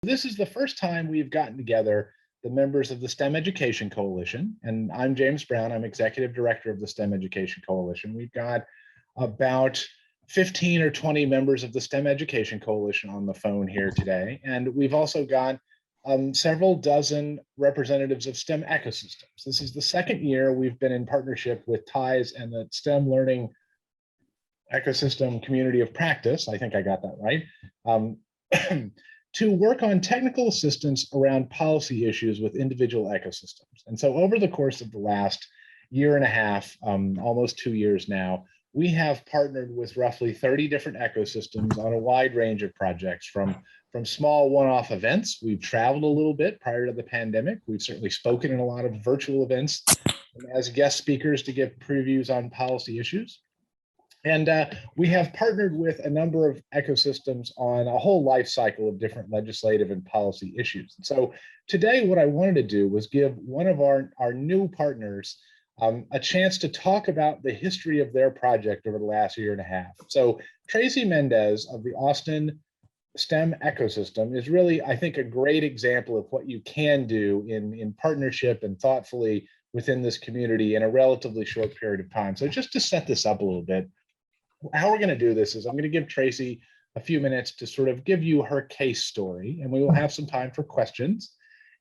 This is the first time we've gotten together the members of the STEM Education Coalition, and I'm James Brown. I'm Executive Director of the STEM Education Coalition. We've got about 15 or 20 members of the STEM Education Coalition on the phone here today, and we've also got several dozen representatives of STEM ecosystems. This is the second year we've been in partnership with TIES and the STEM Learning Ecosystem Community of Practice, I think I got that right, to work on technical assistance around policy issues with individual ecosystems. And so over the course of the last year and a half, almost 2 years now, we have partnered with roughly 30 different ecosystems on a wide range of projects, from small one-off events. We've traveled a little bit prior to the pandemic. We've certainly spoken in a lot of virtual events as guest speakers to give previews on policy issues. And we have partnered with a number of ecosystems on a whole life cycle of different legislative and policy issues. And so today, what I wanted to do was give one of our new partners a chance to talk about the history of their project over the last year and a half. So Tracy Mendez of the Austin STEM ecosystem is really, I think, a great example of what you can do in partnership and thoughtfully within this community in a relatively short period of time. So just to set this up a little bit, how we're going to do this is I'm going to give Tracy a few minutes to sort of give you her case story, and we will have some time for questions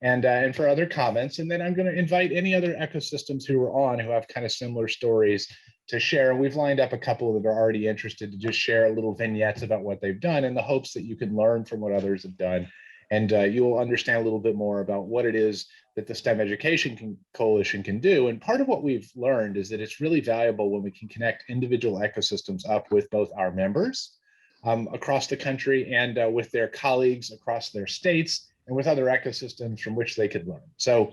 and for other comments. And then I'm going to invite any other ecosystems who are on who have kind of similar stories to share. We've lined up a couple that are already interested to just share little vignettes about what they've done in the hopes that you can learn from what others have done. And you will understand a little bit more about what it is that the STEM Education Coalition can do. And part of what we've learned is that it's really valuable when we can connect individual ecosystems up with both our members across the country and with their colleagues across their states and with other ecosystems from which they could learn. So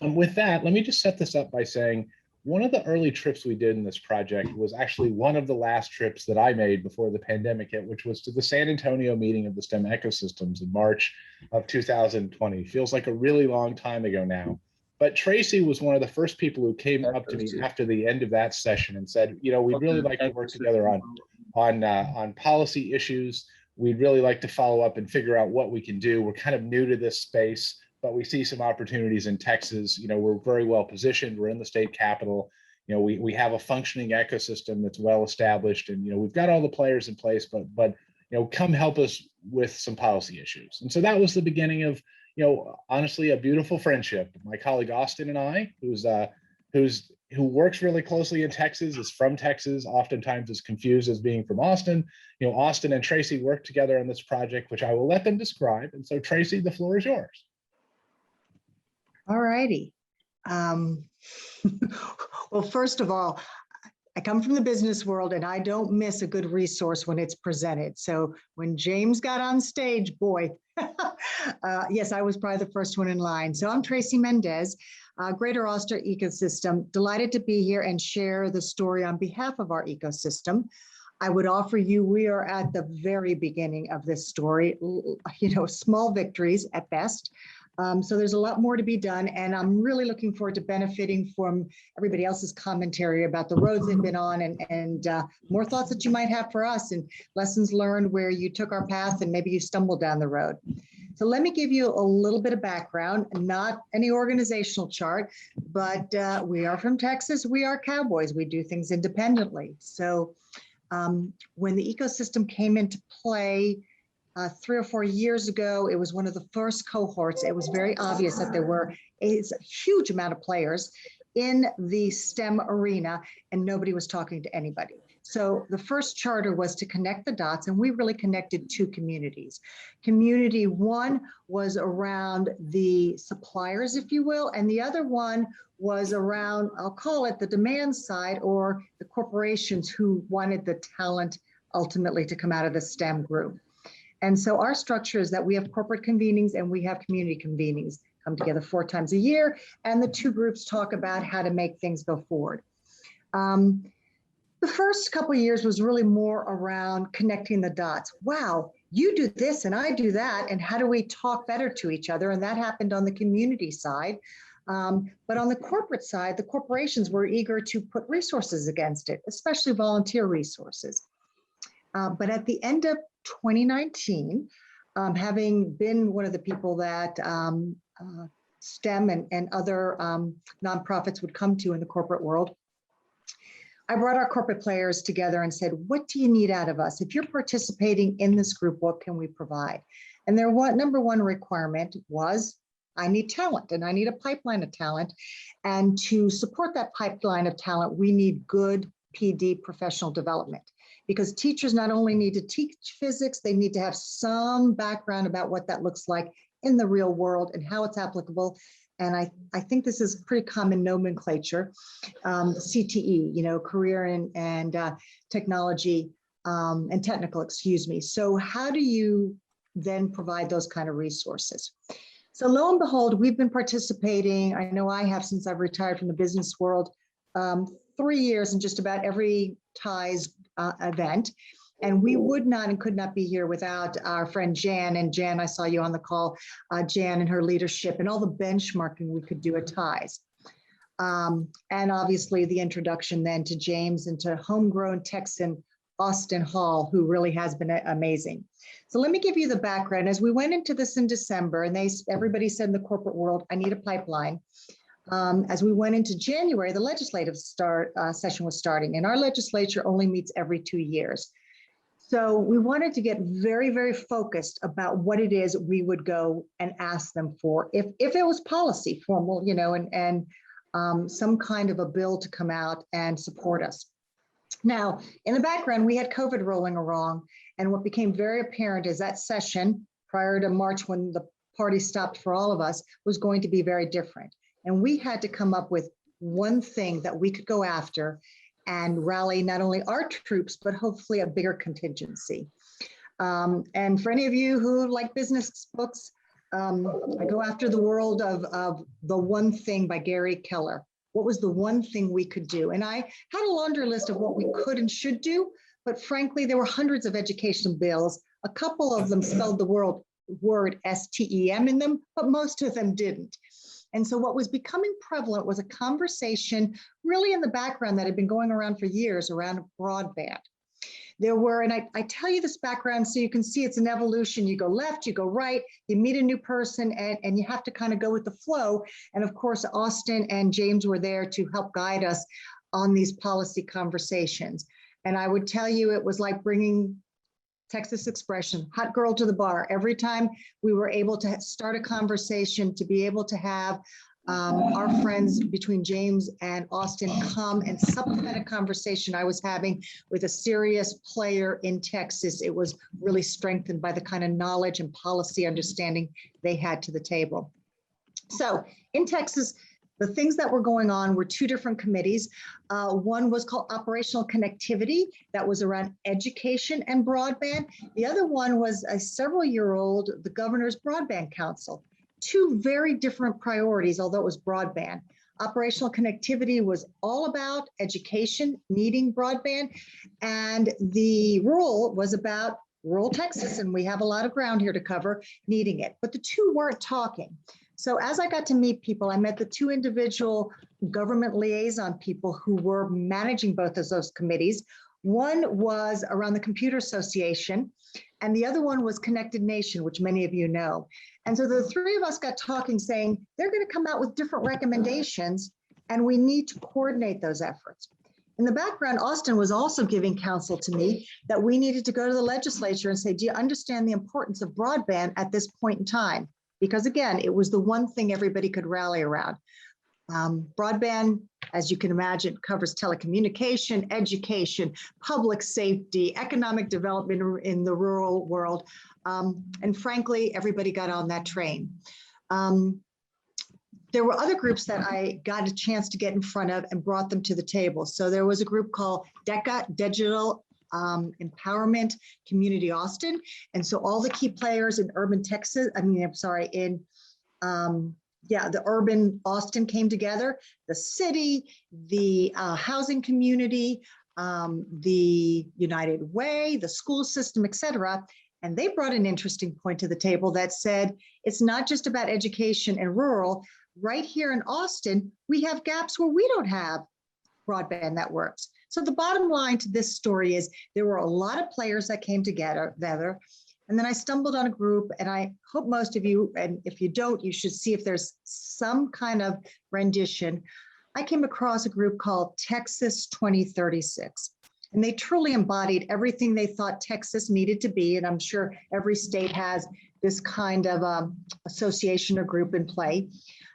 with that, let me just set this up by saying, one of the early trips we did in this project was actually one of the last trips that I made before the pandemic hit, which was to the San Antonio meeting of the STEM ecosystems in March of 2020. Feels like a really long time ago now. But Tracy was one of the first people who came up to me after the end of that session and said, you know, we'd really like to work together on policy issues. We'd really like to follow up and figure out what we can do. We're kind of new to this space, but we see some opportunities in Texas. You know, we're very well positioned. We're in the state capital. You know, we have a functioning ecosystem that's well established, and you know, we've got all the players in place. But you know, come help us with some policy issues. And so that was the beginning of, you know, honestly, a beautiful friendship. My colleague Austin and I, who works really closely in Texas, is from Texas, oftentimes is confused as being from Austin. You know, Austin and Tracy worked together on this project, which I will let them describe. And so Tracy, the floor is yours. All righty. Well, first of all, I come from the business world and I don't miss a good resource when it's presented. So when James got on stage, boy, yes, I was probably the first one in line. So I'm Tracy Mendez, Greater Austin Ecosystem. Delighted to be here and share the story on behalf of our ecosystem. I would offer you, we are at the very beginning of this story, you know, small victories at best. So there's a lot more to be done, and I'm really looking forward to benefiting from everybody else's commentary about the roads they've been on and more thoughts that you might have for us and lessons learned where you took our path and maybe you stumbled down the road. So let me give you a little bit of background, not any organizational chart, but we are from Texas. We are cowboys. We do things independently. So when the ecosystem came into play, 3 or 4 years ago, it was one of the first cohorts. It was very obvious that there were a huge amount of players in the STEM arena and nobody was talking to anybody. So the first charter was to connect the dots, and we really connected 2 communities. Community 1 was around the suppliers, if you will, and the other one was around, I'll call it the demand side, or the corporations who wanted the talent ultimately to come out of the STEM group. And so our structure is that we have corporate convenings and we have community convenings, come together 4 times a year, and the 2 groups talk about how to make things go forward. The first couple of years was really more around connecting the dots. Wow, you do this and I do that, and how do we talk better to each other? And that happened on the community side. But on the corporate side, the corporations were eager to put resources against it, especially volunteer resources. But at the end of 2019, having been one of the people that STEM and other nonprofits would come to in the corporate world, I brought our corporate players together and said, what do you need out of us? If you're participating in this group, what can we provide? And their number one requirement was, I need talent and I need a pipeline of talent. And to support that pipeline of talent, we need good PD professional development, because teachers not only need to teach physics, they need to have some background about what that looks like in the real world and how it's applicable. And I think this is pretty common nomenclature, CTE, you know, career and technology and technical, excuse me. So how do you then provide those kind of resources? So lo and behold, we've been participating, I know I have since I've retired from the business world, 3 years in just about every TIES event. And we would not and could not be here without our friend Jan. And Jan, I saw you on the call, Jan and her leadership and all the benchmarking we could do at TIES. And obviously the introduction then to James and to homegrown Texan Austin Hall, who really has been amazing. So let me give you the background. As we went into this in December, and everybody said in the corporate world, I need a pipeline. As we went into January, the legislative session was starting, and our legislature only meets every 2 years. So we wanted to get very, very focused about what it is we would go and ask them for, if it was policy formal, you know, and some kind of a bill to come out and support us. Now, in the background, we had COVID rolling along, and what became very apparent is that session prior to March, when the party stopped for all of us, was going to be very different. And we had to come up with one thing that we could go after and rally not only our troops, but hopefully a bigger contingency. And for any of you who like business books, I go after the world of The One Thing by Gary Keller. What was the one thing we could do? And I had a laundry list of what we could and should do, but frankly, there were hundreds of education bills. A couple of them spelled the word STEM in them, but most of them didn't. And so what was becoming prevalent was a conversation really in the background that had been going around for years around broadband. There were, and I tell you this background so you can see it's an evolution. You go left, you go right, you meet a new person, and you have to kind of go with the flow. And of course, Austin and James were there to help guide us on these policy conversations. And I would tell you, it was like bringing Texas expression, hot girl to the bar. Every time we were able to start a conversation, to be able to have our friends between James and Austin come and supplement a conversation I was having with a serious player in Texas, it was really strengthened by the kind of knowledge and policy understanding they had to the table. So in Texas, the things that were going on were two different committees. One was called Operational Connectivity, that was around education and broadband. The other one was a several-year-old, the Governor's Broadband Council. Two very different priorities, although it was broadband. Operational Connectivity was all about education, needing broadband, and the rural was about rural Texas, and we have a lot of ground here to cover, needing it. But the two weren't talking. So as I got to meet people, I met the two individual government liaison people who were managing both of those committees. One was around the Computer Association, and the other one was Connected Nation, which many of you know. And so the three of us got talking, saying they're going to come out with different recommendations, and we need to coordinate those efforts. In the background, Austin was also giving counsel to me that we needed to go to the legislature and say, do you understand the importance of broadband at this point in time? Because again, it was the one thing everybody could rally around. Broadband, as you can imagine, covers telecommunication, education, public safety, economic development in the rural world. And frankly, everybody got on that train. There were other groups that I got a chance to get in front of and brought them to the table. So there was a group called DECA, Digital Empowerment Community Austin. And so all the key players in urban Texas, the urban Austin came together, the city, the housing community, the United Way, the school system, et cetera. And they brought an interesting point to the table that said, it's not just about education and rural. Right here in Austin, we have gaps where we don't have broadband networks. So the bottom line to this story is there were a lot of players that came together. And then I stumbled on a group, and I hope most of you, and if you don't, you should see if there's some kind of rendition. I came across a group called Texas 2036. And they truly embodied everything they thought Texas needed to be. And I'm sure every state has this kind of association or group in play.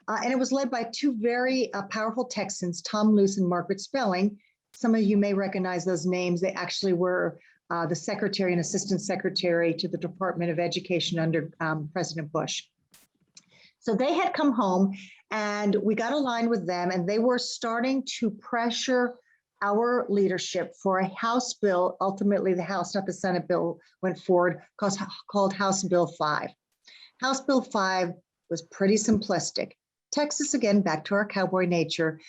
And it was led by two very powerful Texans, Tom Luce and Margaret Spelling. Some of you may recognize those names. They actually were the secretary and assistant secretary to the Department of Education under President Bush. So they had come home, and we got aligned with them, and they were starting to pressure our leadership for a House bill. Ultimately, the House, not the Senate bill, went forward, called House Bill 5. House Bill 5 was pretty simplistic. Texas, again, back to our cowboy nature,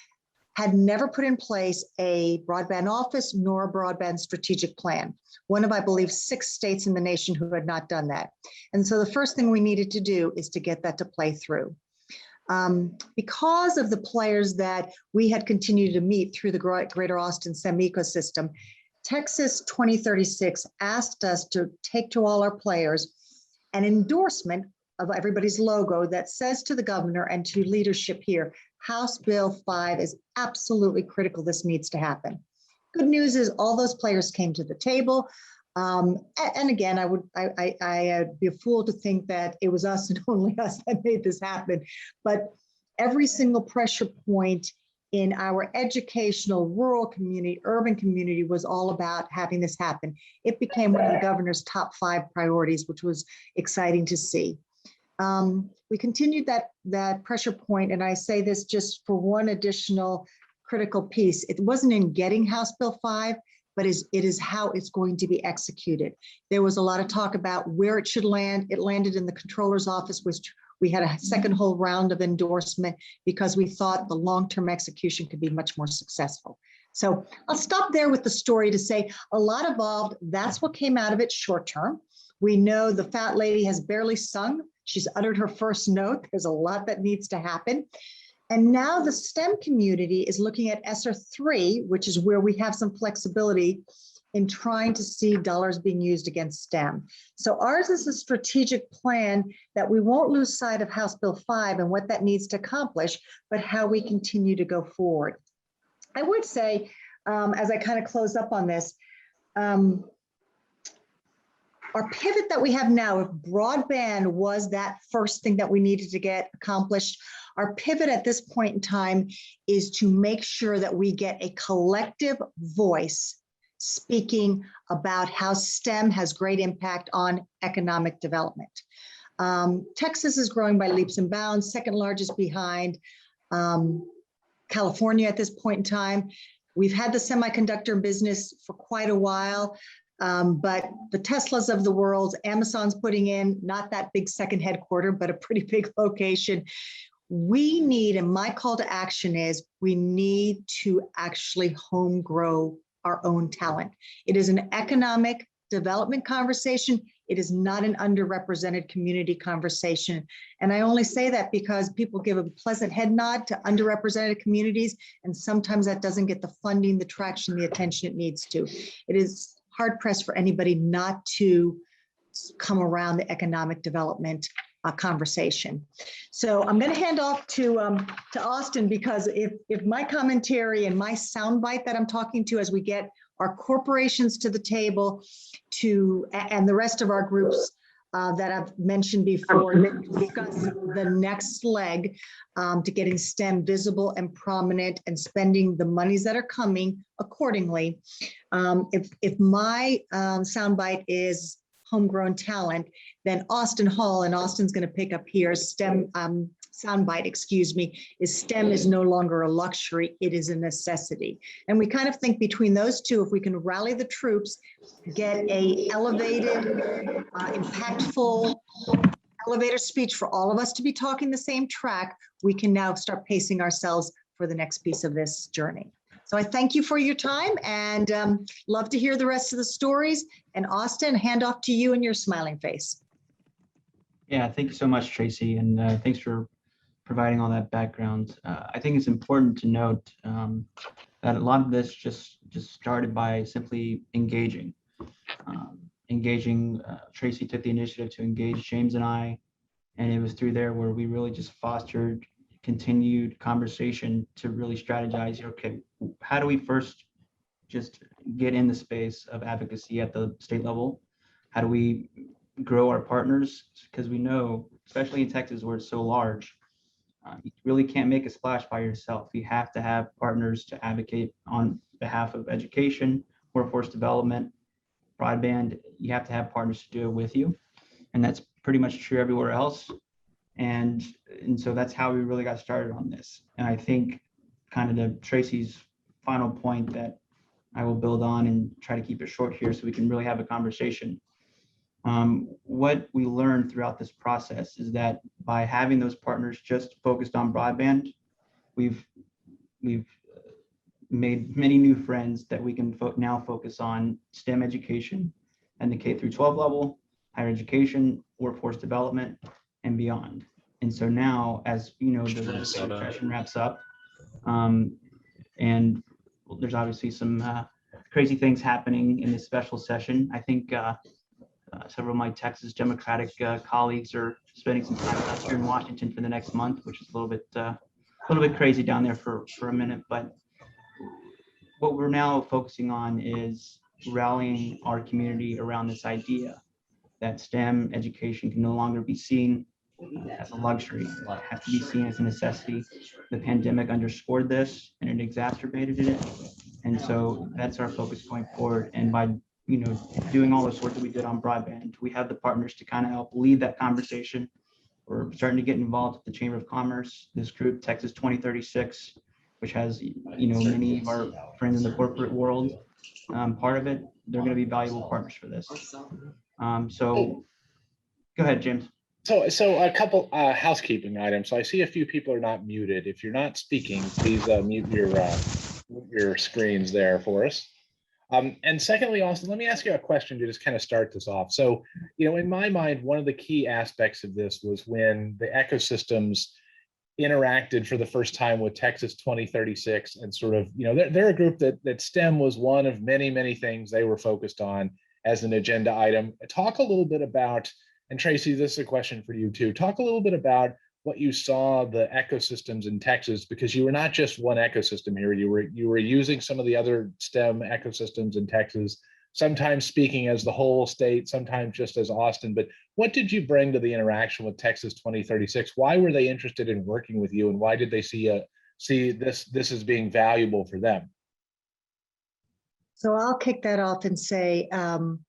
had never put in place a broadband office nor a broadband strategic plan. One of, I believe, 6 states in the nation who had not done that. And so the first thing we needed to do is to get that to play through. Because of the players that we had continued to meet through the Greater Austin STEM ecosystem, Texas 2036 asked us to take to all our players an endorsement of everybody's logo that says to the governor and to leadership here, House Bill 5 is absolutely critical. This needs to happen. Good news is all those players came to the table. And again, I'd be a fool to think that it was us and only us that made this happen. But every single pressure point in our educational, rural community, urban community was all about having this happen. It became one of the governor's top 5 priorities, which was exciting to see. We continued that pressure point, and I say this just for one additional critical piece. It wasn't in getting House Bill 5, but it is how it's going to be executed. There was a lot of talk about where it should land. It landed in the controller's office, which we had a second whole round of endorsement because we thought the long-term execution could be much more successful. So I'll stop there with the story to say a lot evolved. That's what came out of it short term. We know the fat lady has barely sung. She's uttered her first note. There's a lot that needs to happen. And now the STEM community is looking at ESSER 3, which is where we have some flexibility in trying to see dollars being used against STEM. So ours is a strategic plan that we won't lose sight of House Bill 5 and what that needs to accomplish, but how we continue to go forward. I would say, as I kind of close up on this, our pivot that we have now, if broadband was that first thing that we needed to get accomplished, our pivot at this point in time is to make sure that we get a collective voice speaking about how STEM has great impact on economic development. Texas is growing by leaps and bounds, second largest behind California at this point in time. We've had the semiconductor business for quite a while. But the Teslas of the world, Amazon's putting in not that big second headquarter, but a pretty big location. We need, and my call to action is, we need to actually home grow our own talent. It is an economic development conversation. It is not an underrepresented community conversation. And I only say that because people give a pleasant head nod to underrepresented communities, and sometimes that doesn't get the funding, the traction, the attention it needs to. It is hard pressed for anybody not to come around the economic development conversation. So I'm going to hand off to Austin, because if my commentary and my soundbite that I'm talking to as we get our corporations to the table and the rest of our groups that I've mentioned before, discuss the next leg to getting STEM visible and prominent and spending the monies that are coming accordingly. If my soundbite is homegrown talent, then Austin Hall, and Austin's going to pick up here, STEM soundbite, excuse me, is STEM is no longer a luxury, it is a necessity. And we kind of think between those two, if we can rally the troops, get a elevated, impactful elevator speech for all of us to be talking the same track, we can now start pacing ourselves for the next piece of this journey. So I thank you for your time, and love to hear the rest of the stories. And Austin, hand off to you and your smiling face. Yeah, thank you so much, Tracy, and thanks for providing all that background. I think it's important to note that a lot of this just started by simply engaging engaging, Tracy took the initiative to engage James and I, and it was through there where we really just fostered continued conversation to really strategize, okay, how do we first just get in the space of advocacy at the state level? How do we grow our partners? Because we know, especially in Texas where it's so large, you really can't make a splash by yourself. You have to have partners to advocate on behalf of education, workforce development, broadband. You have to have partners to do it with you. And that's pretty much true everywhere else. And so that's how we really got started on this. And I think kind of to Tracy's final point that I will build on and try to keep it short here so we can really have a conversation. What we learned throughout this process is that by having those partners just focused on broadband, we've made many new friends that we can now focus on STEM education and the K through 12 level, higher education, workforce development, and beyond. And so now, as you know, the session wraps up, and there's obviously some crazy things happening in this special session. I think several of my Texas Democratic colleagues are spending some time with us here in Washington for the next month, which is a little bit crazy down there for a minute. But what we're now focusing on is rallying our community around this idea that STEM education can no longer be seen as a luxury. It has to be seen as a necessity. The pandemic underscored this and it exacerbated it. And so that's our focus going forward. And by doing all this work that we did on broadband, we have the partners to kind of help lead that conversation. We're starting to get involved with the Chamber of Commerce, this group, Texas 2036, which has many of our friends in the corporate world part of it. They're going to be valuable partners for this. So go ahead, James. So a couple housekeeping items. So I see a few people are not muted. If you're not speaking, please mute your screens there for us. And secondly, Austin, let me ask you a question to just kind of start this off. So, in my mind, one of the key aspects of this was when the ecosystems interacted for the first time with Texas 2036 and sort of, they're a group that STEM was one of many, many things they were focused on as an agenda item. Talk a little bit about, and Tracy, this is a question for you too, talk a little bit about what you saw the ecosystems in Texas, because you were not just one ecosystem here, you were using some of the other STEM ecosystems in Texas, sometimes speaking as the whole state, sometimes just as Austin. But what did you bring to the interaction with Texas 2036? Why were they interested in working with you, and why did they see this as being valuable for them? So I'll kick that off and say, from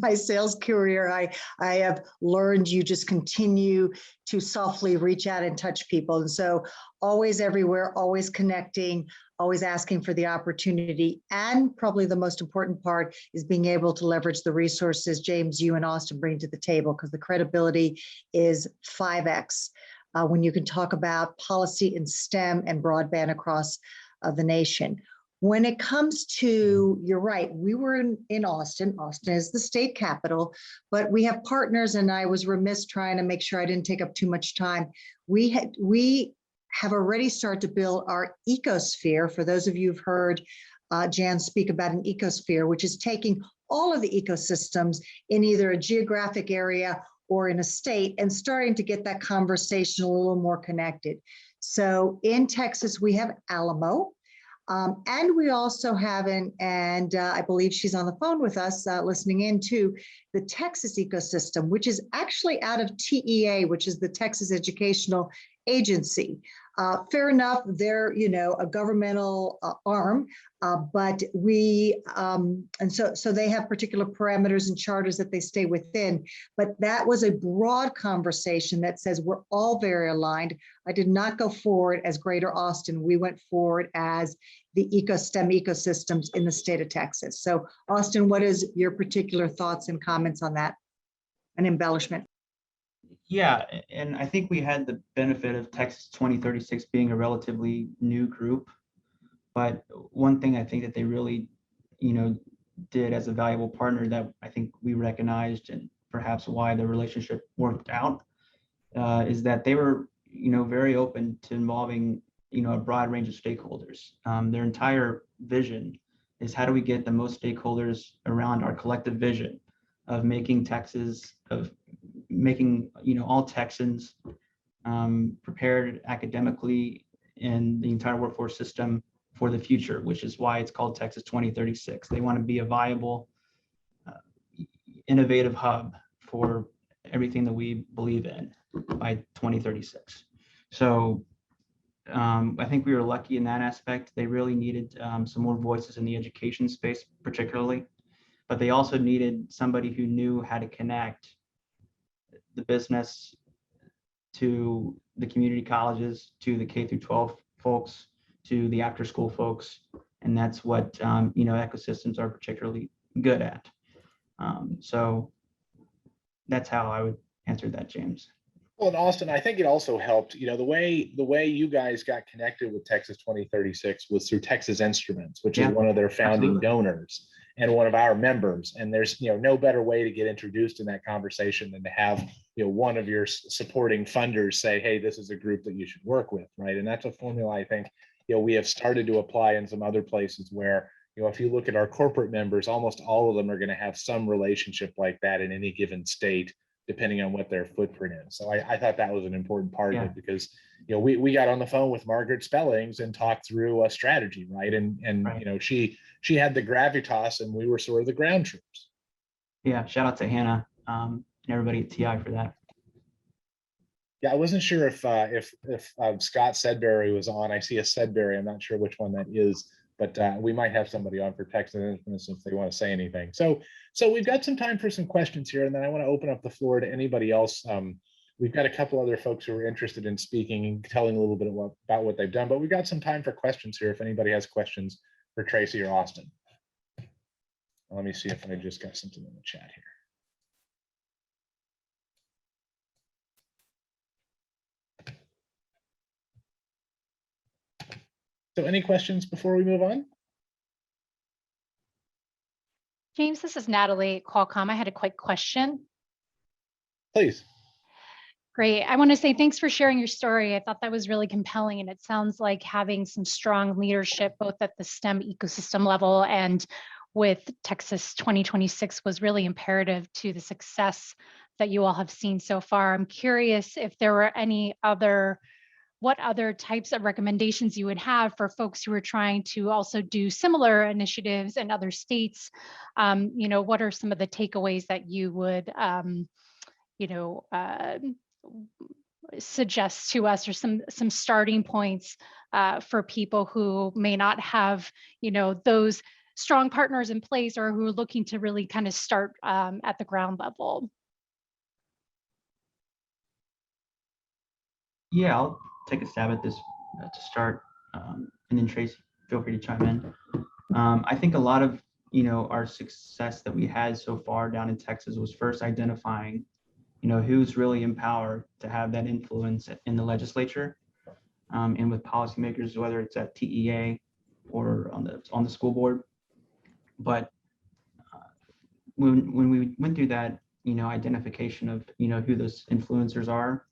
my sales career, I have learned you just continue to softly reach out and touch people. And so always everywhere, always connecting, always asking for the opportunity. And probably the most important part is being able to leverage the resources, James, you and Austin bring to the table, because the credibility is 5x when you can talk about policy in STEM and broadband across the nation. When it comes to, you're right, we were in Austin. Austin is the state capital, but we have partners, and I was remiss trying to make sure I didn't take up too much time. We have already started to build our ecosphere. For those of you who've heard Jan speak about an ecosphere, which is taking all of the ecosystems in either a geographic area or in a state and starting to get that conversation a little more connected. So in Texas, we have Alamo. And we also have, and I believe she's on the phone with us listening in too, the Texas ecosystem, which is actually out of TEA, which is the Texas Educational Agency. Fair enough, they're, a governmental arm, but we, and so they have particular parameters and charters that they stay within. But that was a broad conversation that says we're all very aligned. I did not go forward as Greater Austin. We went forward as the STEM ecosystems in the state of Texas. So Austin, what is your particular thoughts and comments on that? An embellishment. Yeah, and I think we had the benefit of Texas 2036 being a relatively new group. But one thing I think that they really, did as a valuable partner that I think we recognized, and perhaps why the relationship worked out, is that they were, very open to involving, a broad range of stakeholders. Their entire vision is how do we get the most stakeholders around our collective vision of making Texas, of making, all Texans prepared academically in the entire workforce system for the future, which is why it's called Texas 2036. They want to be a viable, innovative hub for everything that we believe in by 2036. So I think we were lucky in that aspect. They really needed some more voices in the education space, particularly, but they also needed somebody who knew how to connect the business to the community colleges, to the K through 12 folks, to the after school folks. And that's what, ecosystems are particularly good at. So that's how I would answer that, James. Well, and Austin, I think it also helped, the way you guys got connected with Texas 2036 was through Texas Instruments, which is one of their founding donors and one of our members. And there's, no better way to get introduced in that conversation than to have, one of your supporting funders say, hey, this is a group that you should work with, right? And that's a formula I think, we have started to apply in some other places where, if you look at our corporate members, almost all of them are going to have some relationship like that in any given state, depending on what their footprint is. So I thought that was an important part of it because, we got on the phone with Margaret Spellings and talked through a strategy, right? And right. She had the gravitas and we were sort of the ground troops. Yeah, shout out to Hannah and everybody at TI for that. Yeah, I wasn't sure if Scott Sedbury was on. I see a Sedbury. I'm not sure which one that is, but we might have somebody on for Texas Instruments if they want to say anything. So we've got some time for some questions here, and then I want to open up the floor to anybody else. We've got a couple other folks who are interested in speaking and telling a little bit about what they've done, but we've got some time for questions here if anybody has questions for Tracy or Austin. Let me see if I just got something in the chat here. So any questions before we move on? James, this is Natalie at Qualcomm. I had a quick question. Please. Great. I want to say thanks for sharing your story. I thought that was really compelling, and it sounds like having some strong leadership both at the STEM ecosystem level and with Texas 2026 was really imperative to the success that you all have seen so far. I'm curious if there were what other types of recommendations you would have for folks who are trying to also do similar initiatives in other states. What are some of the takeaways that you would, suggest to us, or some starting points for people who may not have, those strong partners in place, or who are looking to really kind of start at the ground level? Yeah, I'll take a stab at this to start, and then Tracy, feel free to chime in. I think a lot of our success that we had so far down in Texas was first identifying who's really empowered to have that influence in the legislature and with policymakers, whether it's at TEA or on the school board. But when we went through that identification of who those influencers are,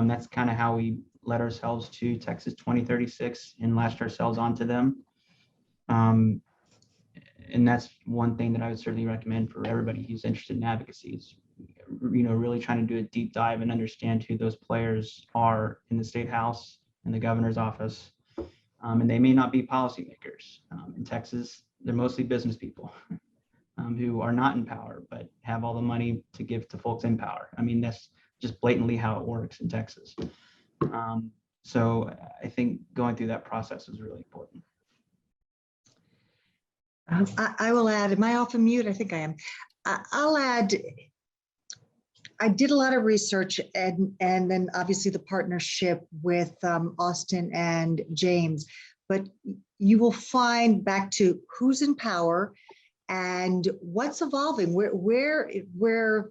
that's kind of how we led ourselves to Texas 2036 and latched ourselves onto them. And that's one thing that I would certainly recommend for everybody who's interested in advocacy is, really trying to do a deep dive and understand who those players are in the state house and the governor's office. And they may not be policymakers. In Texas, they're mostly business people who are not in power, but have all the money to give to folks in power. I mean, that's just blatantly how it works in Texas. So I think going through that process is really important. I will add, am I off of mute? I think I am. I'll add, I did a lot of research and then obviously the partnership with Austin and James, but you will find back to who's in power and what's evolving, where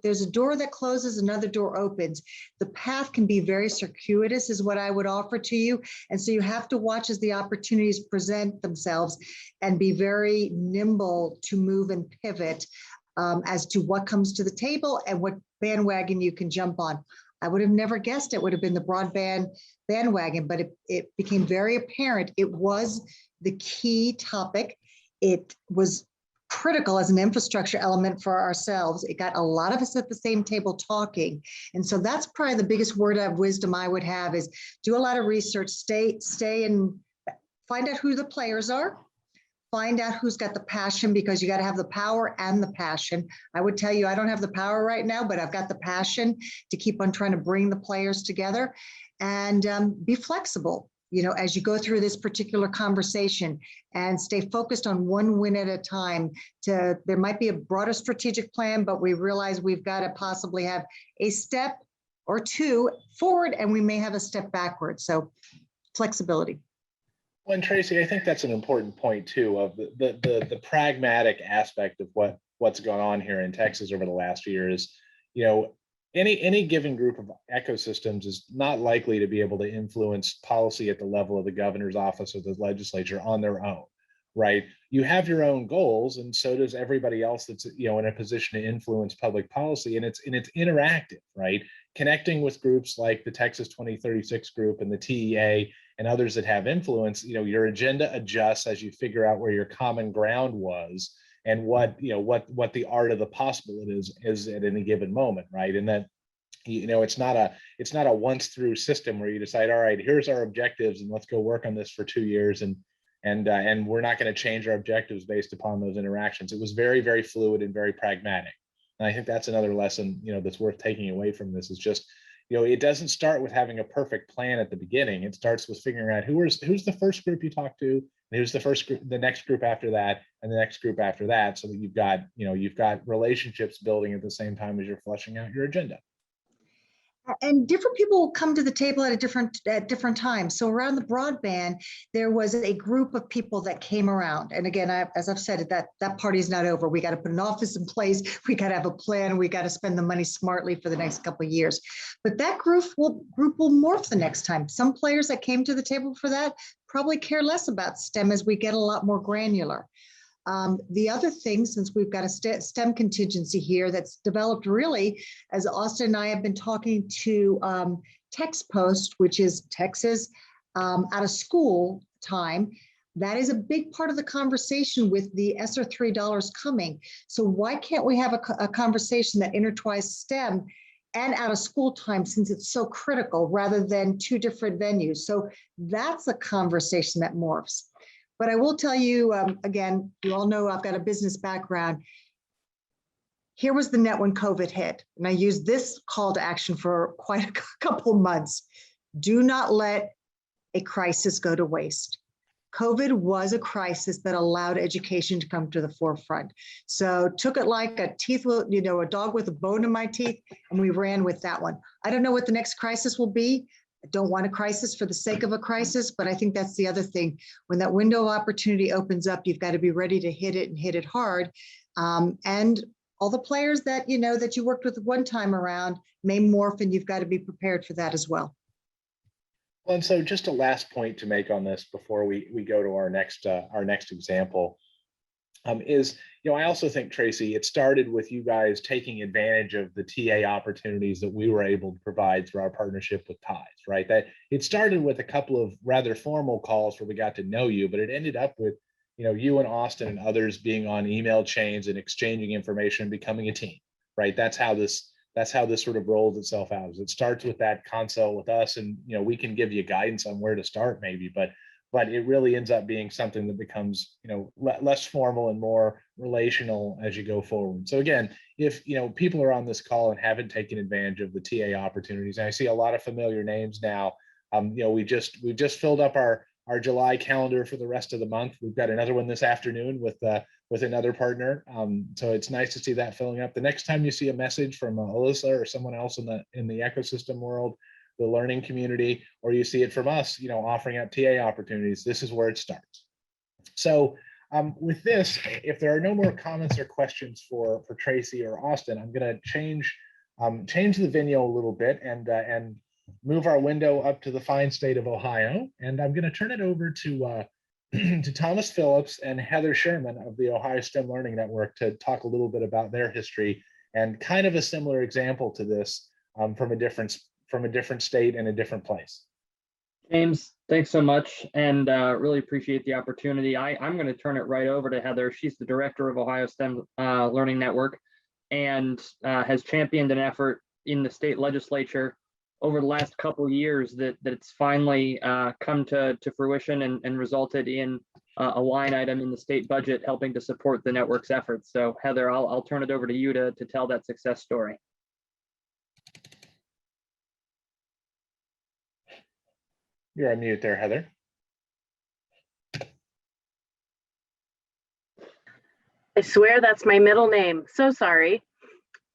there's a door that closes, another door opens. The path can be very circuitous is what I would offer to you. And so you have to watch as the opportunities present themselves and be very nimble to move and pivot as to what comes to the table and what bandwagon you can jump on. I would have never guessed it would have been the broadband bandwagon, but it became very apparent. It was the key topic. it was critical as an infrastructure element for ourselves. It got a lot of us at the same table talking. And so that's probably the biggest word of wisdom I would have is do a lot of research, stay and find out who the players are, find out who's got the passion, because you got to have the power and the passion. I would tell you, I don't have the power right now, but I've got the passion to keep on trying to bring the players together, and be flexible, you know, as you go through this particular conversation, and stay focused on one win at a time. There might be a broader strategic plan, but we realize we've got to possibly have a step or two forward, and we may have a step backward. So flexibility. Well, and Tracy, I think that's an important point too, of the pragmatic aspect of what's gone on here in Texas over the last year is, you know, any given group of ecosystems is not likely to be able to influence policy at the level of the governor's office or the legislature on their own, right? You have your own goals, and so does everybody else that's, you know, in a position to influence public policy, and it's interactive, right? Connecting with groups like the Texas 2036 group and the TEA and others that have influence, you know, your agenda adjusts as you figure out where your common ground was and what, you know, what the art of the possible is at any given moment, right? And that, you know, it's not a once through system where you decide, all right, here's our objectives and let's go work on this for 2 years, and we're not going to change our objectives based upon those interactions. It was very, very fluid and very pragmatic. And I think that's another lesson, you know, that's worth taking away from this is just, you know, it doesn't start with having a perfect plan at the beginning. It starts with figuring out who's the first group you talk to, and who's the first group, the next group after that, and the next group after that, so that you've got relationships building at the same time as you're fleshing out your agenda. And different people will come to the table at different times. So around the broadband, there was a group of people that came around. And again, as I've said, that party's not over. We got to put an office in place. We got to have a plan. We got to spend the money smartly for the next couple of years. But that group will morph the next time. Some players that came to the table for that probably care less about STEM as we get a lot more granular. The other thing, since we've got a STEM contingency here that's developed really, as Austin and I have been talking to TextPost, which is Texas out of school time, that is a big part of the conversation with the ESSER $3 coming. So why can't we have a conversation that intertwines STEM and out of school time, since it's so critical, rather than two different venues? So that's a conversation that morphs. But I will tell you, again, you all know I've got a business background. Here was the net when COVID hit. And I used this call to action for quite a couple months. Do not let a crisis go to waste. COVID was a crisis that allowed education to come to the forefront. So took it like a dog with a bone in my teeth, and we ran with that one. I don't know what the next crisis will be. I don't want a crisis for the sake of a crisis, but I think that's the other thing. When that window of opportunity opens up, you've got to be ready to hit it and hit it hard. And all the players that you worked with one time around may morph, and you've got to be prepared for that as well. Well, and so just a last point to make on this before we go to our next example is, I also think, Tracy, it started with you guys taking advantage of the TA opportunities that we were able to provide through our partnership with Tides, right? That it started with a couple of rather formal calls where we got to know you, but it ended up with, you and Austin and others being on email chains and exchanging information and becoming a team, right? That's how this sort of rolls itself out. It starts with that consult with us, and we can give you guidance on where to start maybe, but it really ends up being something that becomes, less formal and more relational as you go forward. So again, if, people are on this call and haven't taken advantage of the TA opportunities, and I see a lot of familiar names now, we've just filled up our July calendar for the rest of the month. We've got another one this afternoon with another partner. So it's nice to see that filling up. The next time you see a message from Alyssa or someone else in the ecosystem world, the learning community, or you see it from us, offering up TA opportunities, this is where it starts. So with this, if there are no more comments or questions for Tracy or Austin, I'm going to change the venue a little bit and move our window up to the fine state of Ohio. And I'm going to turn it over to to Thomas Phillips and Heather Sherman of the Ohio STEM Learning Network to talk a little bit about their history and kind of a similar example to this from a different state and a different place. James, thanks so much, and really appreciate the opportunity. I'm going to turn it right over to Heather. She's the director of Ohio STEM Learning Network and has championed an effort in the state legislature over the last couple of years that it's finally come to fruition and resulted in a line item in the state budget helping to support the network's efforts. So Heather, I'll turn it over to you to tell that success story. You're on mute there, Heather. I swear that's my middle name. So sorry.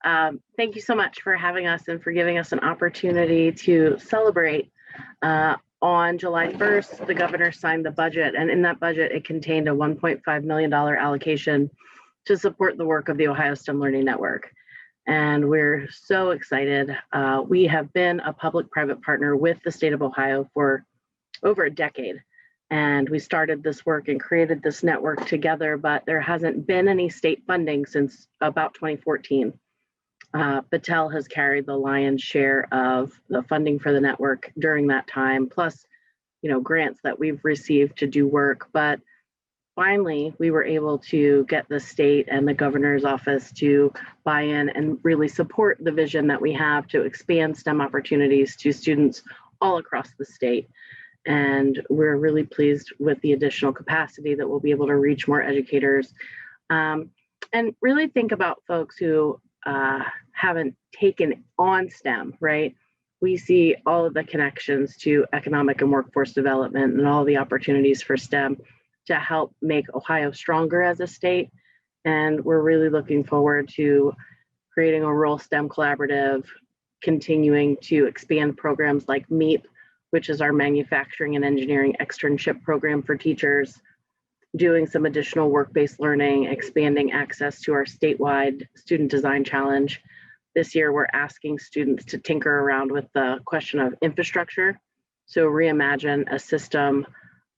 Thank you so much for having us and for giving us an opportunity to celebrate. On July 1st, the governor signed the budget, and in that budget, it contained a $1.5 million allocation to support the work of the Ohio STEM Learning Network. And we're so excited. We have been a public-private partner with the state of Ohio for over a decade. And we started this work and created this network together, but there hasn't been any state funding since about 2014. Battelle has carried the lion's share of the funding for the network during that time, plus, grants that we've received to do work. But finally, we were able to get the state and the governor's office to buy in and really support the vision that we have to expand STEM opportunities to students all across the state. And we're really pleased with the additional capacity that we'll be able to reach more educators and really think about folks who haven't taken on STEM, right? We see all of the connections to economic and workforce development and all the opportunities for STEM to help make Ohio stronger as a state. And we're really looking forward to creating a rural STEM collaborative, continuing to expand programs like MEEP, which is our manufacturing and engineering externship program for teachers, doing some additional work-based learning, expanding access to our statewide student design challenge. This year, we're asking students to tinker around with the question of infrastructure. So reimagine a system,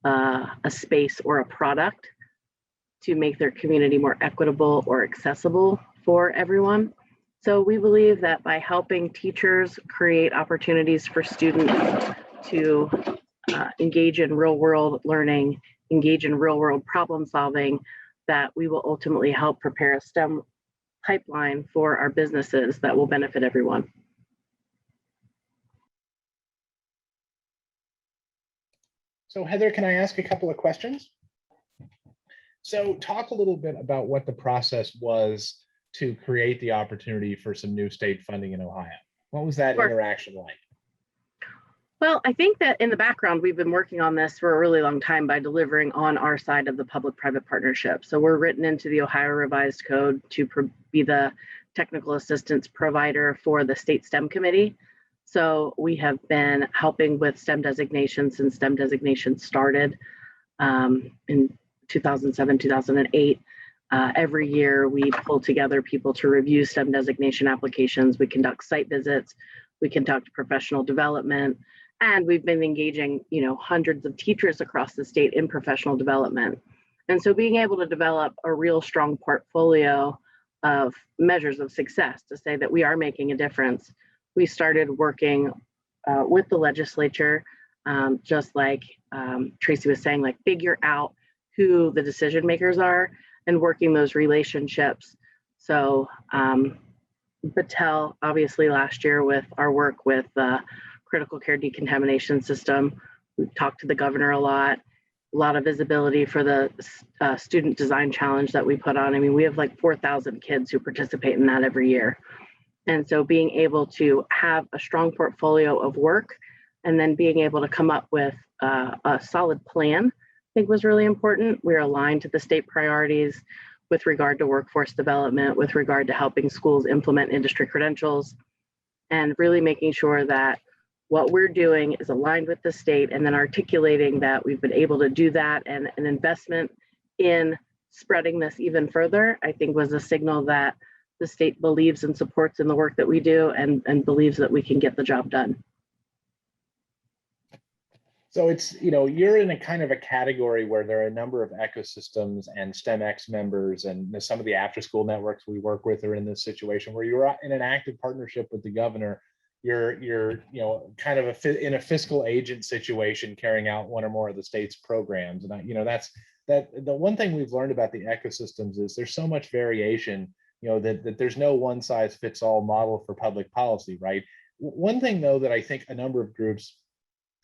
a space, or a product to make their community more equitable or accessible for everyone. So we believe that by helping teachers create opportunities for students to engage in real-world learning, engage in real-world problem solving, that we will ultimately help prepare a STEM pipeline for our businesses that will benefit everyone. So Heather, can I ask a couple of questions? So talk a little bit about what the process was to create the opportunity for some new state funding in Ohio. What was that interaction like? Well, I think that in the background, we've been working on this for a really long time by delivering on our side of the public-private partnership. So we're written into the Ohio Revised Code to be the technical assistance provider for the state STEM committee. So we have been helping with STEM designations since STEM designations started in 2007, 2008. Every year we pull together people to review STEM designation applications. We conduct site visits, we conduct professional development, and we've been engaging, hundreds of teachers across the state in professional development. And so being able to develop a real strong portfolio of measures of success to say that we are making a difference, we started working with the legislature, just like Tracy was saying, like figure out who the decision makers are and working those relationships. So Battelle, obviously last year with our work with the critical care decontamination system, we've talked to the governor a lot of visibility for the student design challenge that we put on. I mean, we have like 4,000 kids who participate in that every year. And so being able to have a strong portfolio of work and then being able to come up with a solid plan, I think was really important. We're aligned to the state priorities with regard to workforce development, with regard to helping schools implement industry credentials, and really making sure that what we're doing is aligned with the state, and then articulating that we've been able to do that, and an investment in spreading this even further, I think was a signal that the state believes and supports in the work that we do and believes that we can get the job done. So it's, you're in a kind of a category where there are a number of ecosystems and STEMX members, and some of the after school networks we work with are in this situation where you're in an active partnership with the governor, you're kind of in a fiscal agent situation carrying out one or more of the state's programs. And that's the one thing we've learned about the ecosystems is there's so much variation, that there's no one size fits all model for public policy, right? One thing though that I think a number of groups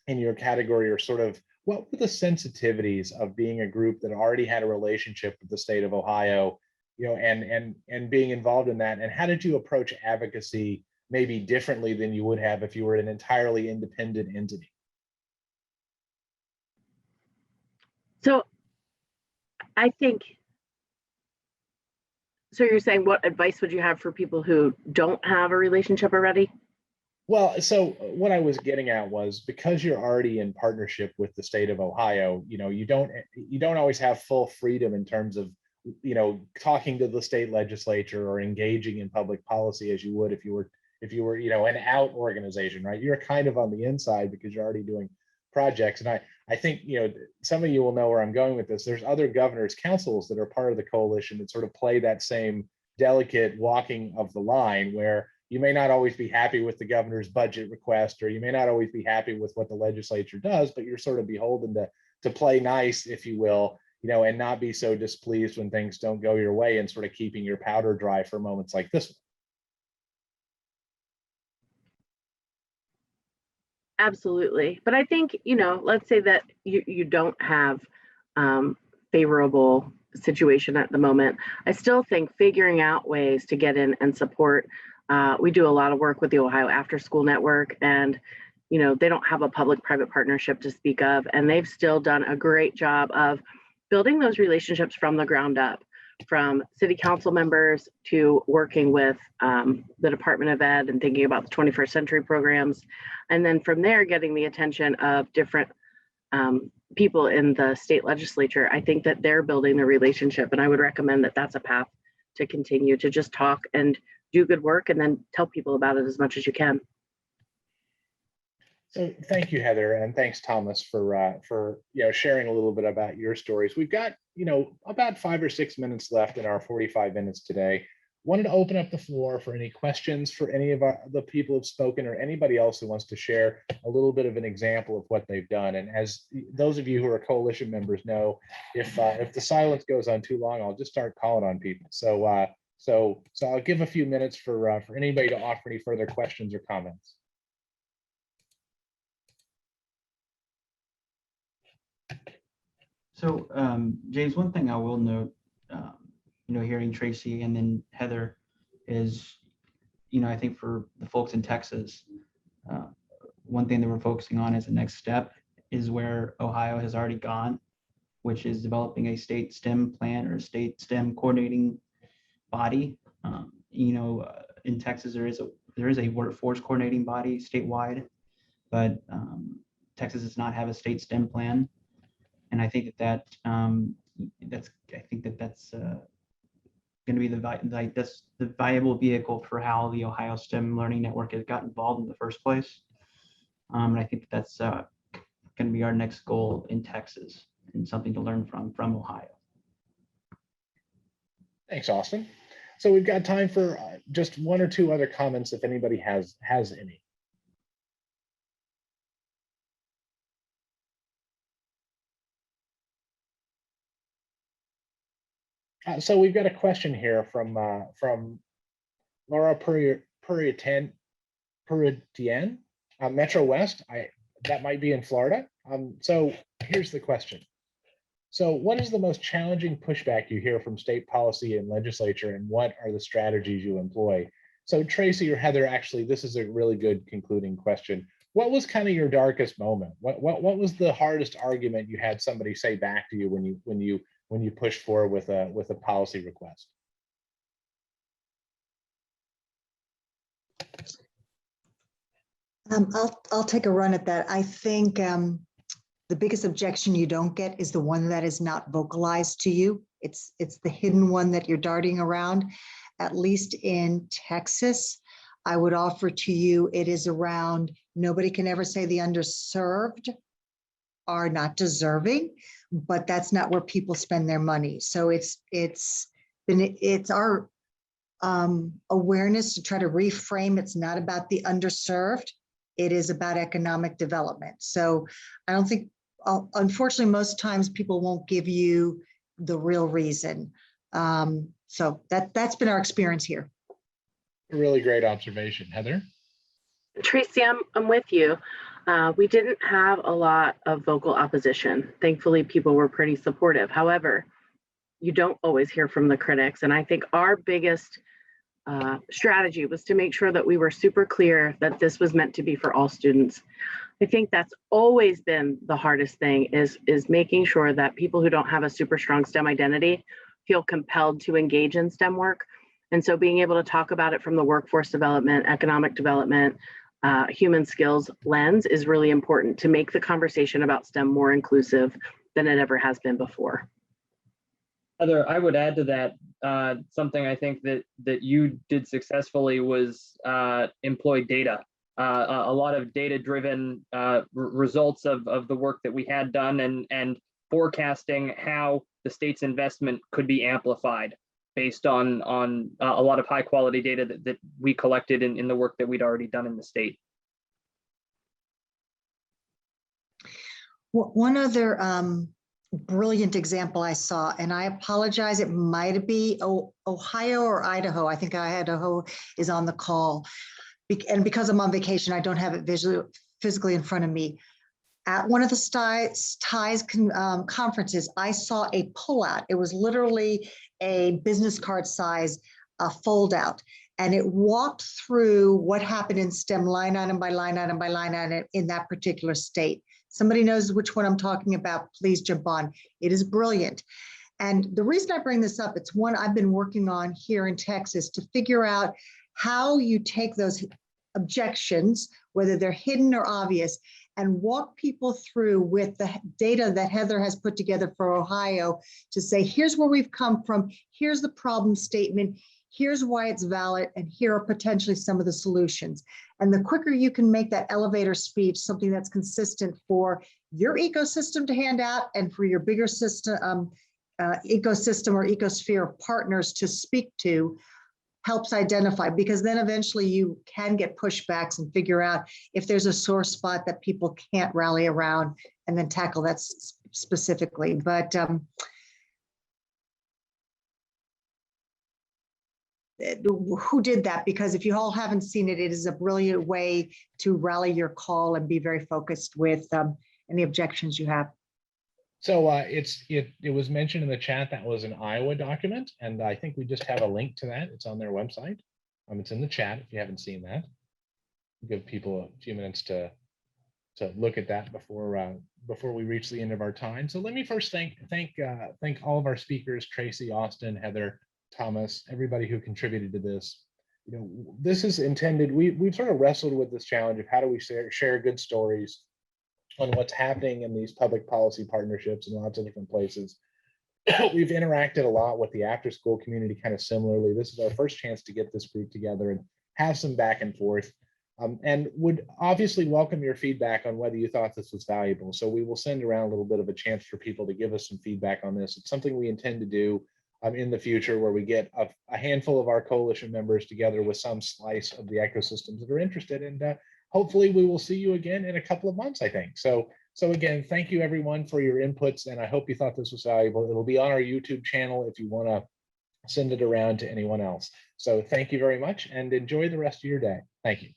in your category are sort of, what were the sensitivities of being a group that already had a relationship with the state of Ohio, and being involved in that, and how did you approach advocacy maybe differently than you would have if you were an entirely independent entity? So I think, so you're saying what advice would you have for people who don't have a relationship already? Well, so what I was getting at was, because you're already in partnership with the state of Ohio, you don't always have full freedom in terms of, talking to the state legislature or engaging in public policy as you would if you were, an out organization, right? You're kind of on the inside because you're already doing projects. And I think, some of you will know where I'm going with this. There's other governors' councils that are part of the coalition that sort of play that same delicate walking of the line, where you may not always be happy with the governor's budget request, or you may not always be happy with what the legislature does, but you're sort of beholden to play nice, if you will, and not be so displeased when things don't go your way, and sort of keeping your powder dry for moments like this one. Absolutely. But I think, let's say that you don't have favorable situation at the moment. I still think figuring out ways to get in and support. We do a lot of work with the Ohio After School Network, and they don't have a public-private partnership to speak of, and they've still done a great job of building those relationships from the ground up, from city council members to working with the Department of Ed and thinking about the 21st century programs. And then from there, getting the attention of different people in the state legislature. I think that they're building the relationship, and I would recommend that that's a path to continue to just talk and do good work, and then tell people about it as much as you can. So thank you, Heather, and thanks, Thomas, for sharing a little bit about your stories. We've got about 5 or 6 minutes left in our 45 minutes today. Wanted to open up the floor for any questions for any of the people who've spoken, or anybody else who wants to share a little bit of an example of what they've done. And as those of you who are coalition members know, if the silence goes on too long, I'll just start calling on people. So I'll give a few minutes for anybody to offer any further questions or comments. So, James, one thing I will note, hearing Tracy and then Heather is, I think for the folks in Texas, one thing that we're focusing on as a next step is where Ohio has already gone, which is developing a state STEM plan or state STEM coordinating body. In Texas, there is a workforce coordinating body statewide, but Texas does not have a state STEM plan. And I think that's going to be the viable vehicle for how the Ohio STEM Learning Network has got involved in the first place. And I think that's going to be our next goal in Texas, and something to learn from Ohio. Thanks, Austin. So we've got time for just 1 or 2 other comments if anybody has any. So we've got a question here from Laura Puritan, Metro West. That might be in Florida. So here's the question. So what is the most challenging pushback you hear from state policy and legislature, and what are the strategies you employ? So Tracy or Heather, actually, this is a really good concluding question. What was kind of your darkest moment? What was the hardest argument you had somebody say back to you when you pushed forward with a policy request? I'll take a run at that. I think the biggest objection you don't get is the one that is not vocalized to you. It's the hidden one that you're darting around. At least in Texas, I would offer to you, it is around, nobody can ever say the underserved are not deserving, but that's not where people spend their money. So it's our awareness to try to reframe it's not about the underserved, it is about economic development. So I don't think, unfortunately, most times people won't give you the real reason. So that's been our experience here. Really great observation, Heather. Tracy, I'm with you. We didn't have a lot of vocal opposition. Thankfully, people were pretty supportive. However, you don't always hear from the critics. And I think our biggest strategy was to make sure that we were super clear that this was meant to be for all students. I think that's always been the hardest thing is making sure that people who don't have a super strong STEM identity feel compelled to engage in STEM work. And so being able to talk about it from the workforce development, economic development, human skills lens is really important to make the conversation about STEM more inclusive than it ever has been before. Heather, I would add to that, something I think that you did successfully was employ data. A lot of data-driven results of the work that we had done and forecasting how the state's investment could be amplified based on a lot of high-quality data that we collected in the work that we'd already done in the state. One other brilliant example I saw, and I apologize, it might be Ohio or Idaho. I think Idaho is on the call. And because I'm on vacation, I don't have it physically in front of me. At one of the TIES conferences, I saw a pullout. It was literally a business card size fold out. And it walked through what happened in STEM line item by line item by line item in that particular state. Somebody knows which one I'm talking about, please jump on. It is brilliant. And the reason I bring this up, it's one I've been working on here in Texas to figure out how you take those objections, whether they're hidden or obvious, and walk people through with the data that Heather has put together for Ohio to say, here's where we've come from, here's the problem statement, here's why it's valid, and here are potentially some of the solutions. And the quicker you can make that elevator speech something that's consistent for your ecosystem to hand out and for your bigger system, ecosystem or ecosphere of partners to speak to, helps identify, because then eventually you can get pushbacks and figure out if there's a sore spot that people can't rally around and then tackle that specifically. But who did that? Because if you all haven't seen it, it is a brilliant way to rally your call and be very focused with any objections you have. So it was mentioned in the chat that was an Iowa document, and I think we just have a link to that. It's on their website. It's in the chat if you haven't seen that. Give people a few minutes to look at that before we reach the end of our time. So let me first thank all of our speakers: Tracy, Austin, Heather, Thomas, everybody who contributed to this. You know, this is intended. We've sort of wrestled with this challenge of how do we share good stories on what's happening in these public policy partnerships in lots of different places. We've interacted a lot with the after school community kind of similarly. This is our first chance to get this group together and have some back and forth, and would obviously welcome your feedback on whether you thought this was valuable. So we will send around a little bit of a chance for people to give us some feedback on this. It's something we intend to do in the future, where we get a handful of our coalition members together with some slice of the ecosystems that are interested, and hopefully we will see you again in a couple of months, I think. So again, thank you everyone for your inputs, and I hope you thought this was valuable. It'll be on our YouTube channel if you want to send it around to anyone else. So thank you very much, and enjoy the rest of your day. Thank you.